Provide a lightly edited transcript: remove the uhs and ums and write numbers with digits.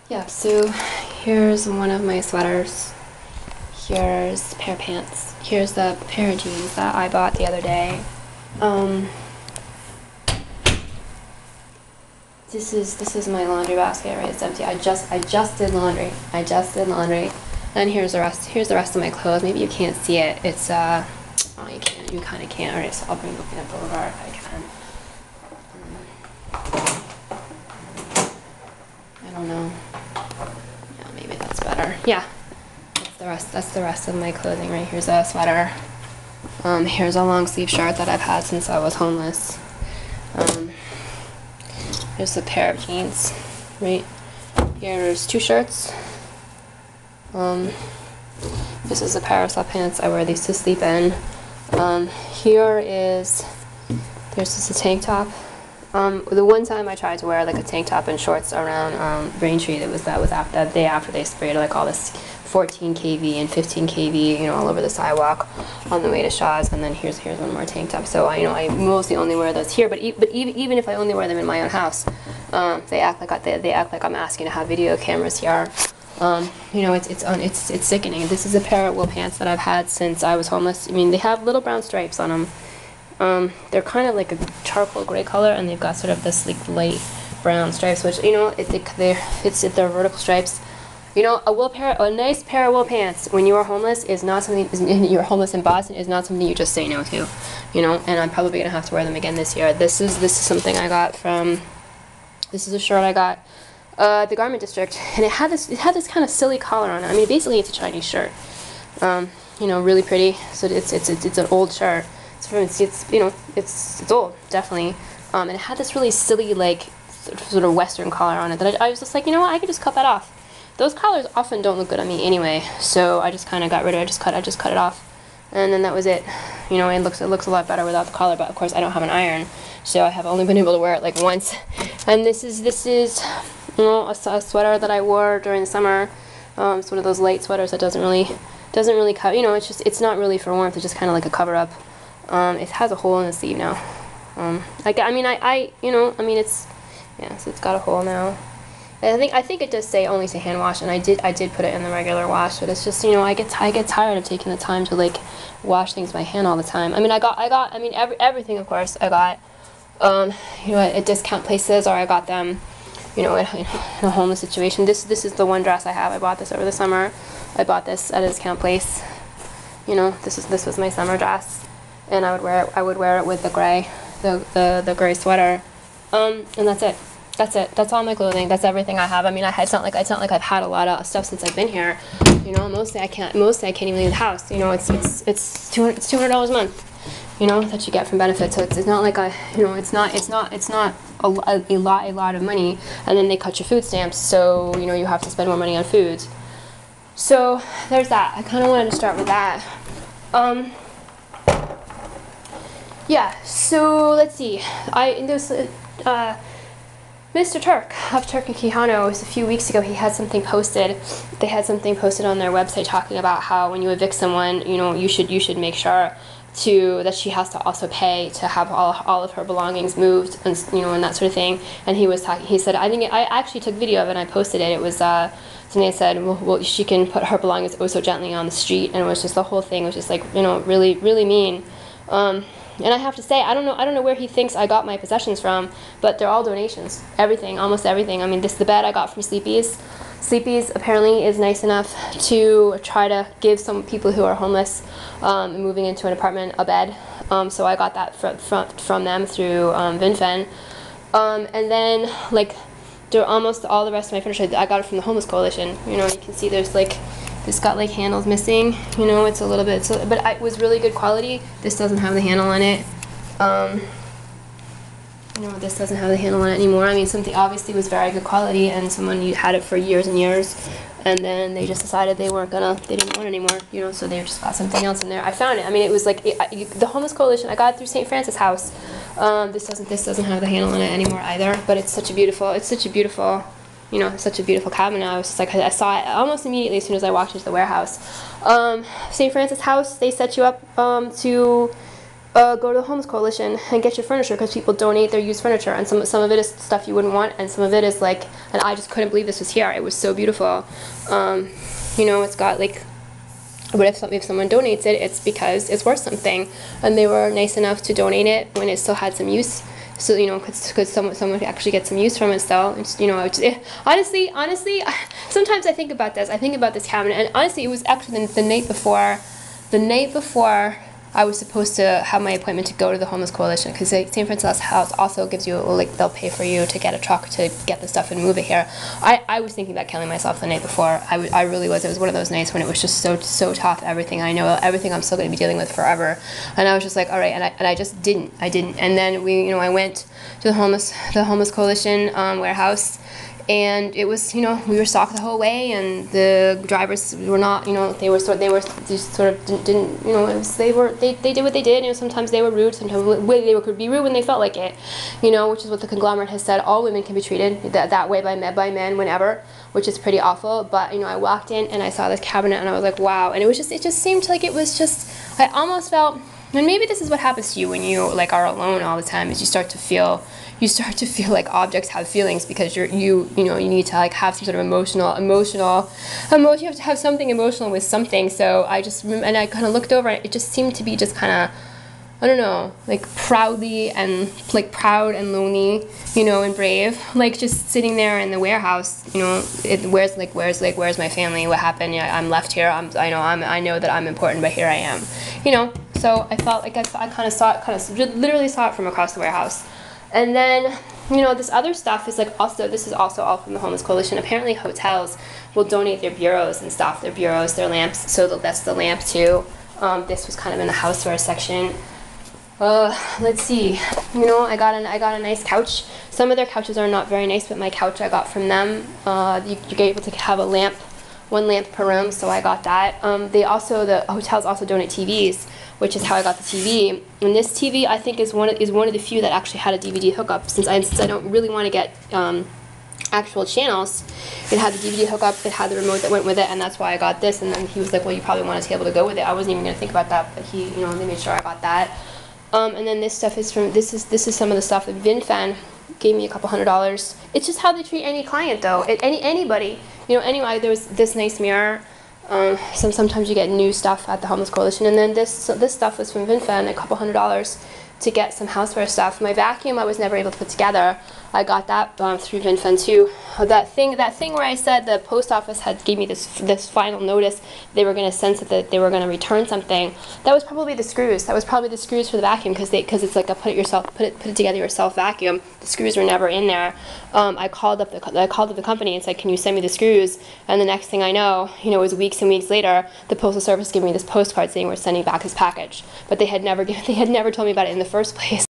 Yeah, so here's one of my sweaters. Here's a pair of pants. Here's the pair of jeans that I bought the other day. This is my laundry basket, right? It's empty. I just did laundry. And here's the rest. Here's the rest of my clothes. Maybe you can't see it. It's oh, you can't. You kind of can't. Alright, so I'll bring the pants over if I can. I don't know. Yeah, maybe that's better. Yeah. That's the rest of my clothing, right? Here's a sweater. Here's a long sleeve shirt that I've had since I was homeless. Here's a pair of jeans, right? Here's two shirts. This is a pair of sweatpants. I wear these to sleep in. There's just a tank top. The one time I tried to wear like a tank top and shorts around Braintree, that was after that day after they sprayed like all this 14 kV and 15 kV, you know, all over the sidewalk on the way to Shaw's. And then here's one more tank top. So I mostly only wear those here. But even if I only wear them in my own house, they act like I'm asking to have video cameras here. You know, it's sickening. This is a pair of wool pants that I've had since I was homeless. I mean, they have little brown stripes on them. They're kind of like a charcoal gray color, and they've got sort of this like light brown stripes, which, you know, they're vertical stripes. You know, a nice pair of wool pants when you are homeless is not something. You're homeless in Boston is not something you just say no to. You know, and I'm probably gonna have to wear them again this year. This is something I got from. This is a shirt I got at the garment district, and it had this kind of silly collar on it. I mean, basically it's a Chinese shirt. You know, really pretty. So it's an old shirt. It's old, definitely. And it had this really silly, like, sort of Western collar on it that I was just like, you know what, I could just cut that off. Those collars often don't look good on me anyway, so I just kind of got rid of it. I just cut it off, and then that was it. You know, it looks a lot better without the collar, but of course I don't have an iron, so I have only been able to wear it like once. And this is you know, a sweater that I wore during the summer. It's one of those light sweaters that doesn't really cover. You know, it's not really for warmth. It's just kind of like a cover up. It has a hole in the sleeve now. So it's got a hole now. And I think it does say only to hand wash, and I did put it in the regular wash, but it's just, you know, I get tired of taking the time to like wash things by hand all the time. I mean, everything, of course I got, you know, at discount places, or I got them, you know, in a homeless situation. This is the one dress I have. I bought this over the summer. I bought this at a discount place. You know, this was my summer dress, and I would wear it with the gray sweater, and that's it. That's all my clothing. That's everything I have. I mean, it's not like I've had a lot of stuff since I've been here. You know, mostly I can't even leave the house. You know, it's $200 a month. You know, that you get from benefits. So it's not like it's not a lot of money. And then they cut your food stamps, so you know you have to spend more money on foods. So there's that. I kind of wanted to start with that. Yeah. So let's see. Mr. Turk of Turk and Quijano, was a few weeks ago. He had something posted. They had something posted on their website talking about how when you evict someone, you know, you should make sure that she has to also pay to have all of her belongings moved, and you know, and that sort of thing. And he said, I actually took video of it and I posted it. It was something that said, well, she can put her belongings oh so gently on the street, and it was just, the whole thing was just like, you know, really really mean. And I have to say, I don't know where he thinks I got my possessions from, but they're all donations. Everything, almost everything. I mean, the bed I got from Sleepy's. Sleepy's apparently is nice enough to try to give some people who are homeless moving into an apartment a bed. So I got that from them through VinFen. And then, like, almost all the rest of my furniture, I got it from the Homeless Coalition. You know, you can see there's like, this got like handles missing, you know, it's a little bit, but it was really good quality. This doesn't have the handle on it. You know, this doesn't have the handle on it anymore. I mean, something obviously was very good quality, and someone had it for years and years, and then they just decided they didn't want it anymore, you know, so they just got something else in there. I found it. I mean, it was like, the Homeless Coalition, I got it through St. Francis House. This doesn't have the handle on it anymore either, but it's such a beautiful, you know, such a beautiful cabinet. I was just like, I saw it almost immediately as soon as I walked into the warehouse. St. Francis House, they set you up to go to the Homeless Coalition and get your furniture, because people donate their used furniture, and some of it is stuff you wouldn't want, and some of it is like, and I just couldn't believe this was here. It was so beautiful. You know, it's got like, but if someone donates it, it's because it's worth something, and they were nice enough to donate it when it still had some use. So, you know, could someone could actually get some use from it still. It's, you know, honestly, sometimes I think about this. I think about this cabinet, and honestly, it was actually the night before I was supposed to have my appointment to go to the Homeless Coalition, because St. Francis House also gives you, like, they'll pay for you to get a truck to get the stuff and move it here. I was thinking about killing myself the night before. I really was. It was one of those nights when it was just so tough. Everything I know, everything I'm still going to be dealing with forever. And I was just like, all right. And I just didn't. And then I went to the Homeless Coalition warehouse. And it was, you know, we were stocked the whole way, and the drivers were not, you know, they just sort of didn't, you know, they did what they did. You know, sometimes they were rude, sometimes they could be rude when they felt like it, you know, which is what the conglomerate has said. All women can be treated that way by men whenever, which is pretty awful. But, you know, I walked in and I saw this cabinet and I was like, wow. And it just seemed like it was just, I almost felt, and maybe this is what happens to you when you like are alone all the time, is you start to feel like objects have feelings, because you need to like have some sort of emotional, you have to have something emotional with something. So I kind of looked over, and it just seemed to be just kind of, I don't know, like proud and lonely, you know, and brave, like just sitting there in the warehouse, you know, where's my family? What happened? Yeah, I'm left here. I know that I'm important, but here I am, you know. So I felt like I kind of literally saw it from across the warehouse. And then, you know, this other stuff is like this is also all from the Homeless Coalition. Apparently hotels will donate their bureaus and stuff, their lamps. So that's the lamp too. This was kind of in the houseware section. Let's see. You know, I got a nice couch. Some of their couches are not very nice, but my couch I got from them. You're able to have one lamp per room, so I got that. The hotels also donate TVs, which is how I got the TV. And this TV, I think, is one of the few that actually had a DVD hookup. Since I don't really want to get actual channels, it had the DVD hookup, it had the remote that went with it, and that's why I got this. And then he was like, well, you probably want a table to go with it. I wasn't even going to think about that, but they made sure I got that. And then this stuff is from, this is some of the stuff that VinFan gave me, $200. It's just how they treat any client, though. Anybody, you know. Anyway, there was this nice mirror. Sometimes you get new stuff at the Homeless Coalition, and then this stuff was from VinFan, $200 to get some houseware stuff. My vacuum I was never able to put together. I got that through VinFan too. That thing where I said the post office gave me this final notice they were going to send that they were going to return something. That was probably the screws. That was probably the screws for the vacuum, because it's like a put it together yourself vacuum. The screws were never in there. I called up the company and said, can you send me the screws? And the next thing I know, you know, it was weeks and weeks later, the postal service gave me this postcard saying we're sending back his package. But they had never told me about it in the first place.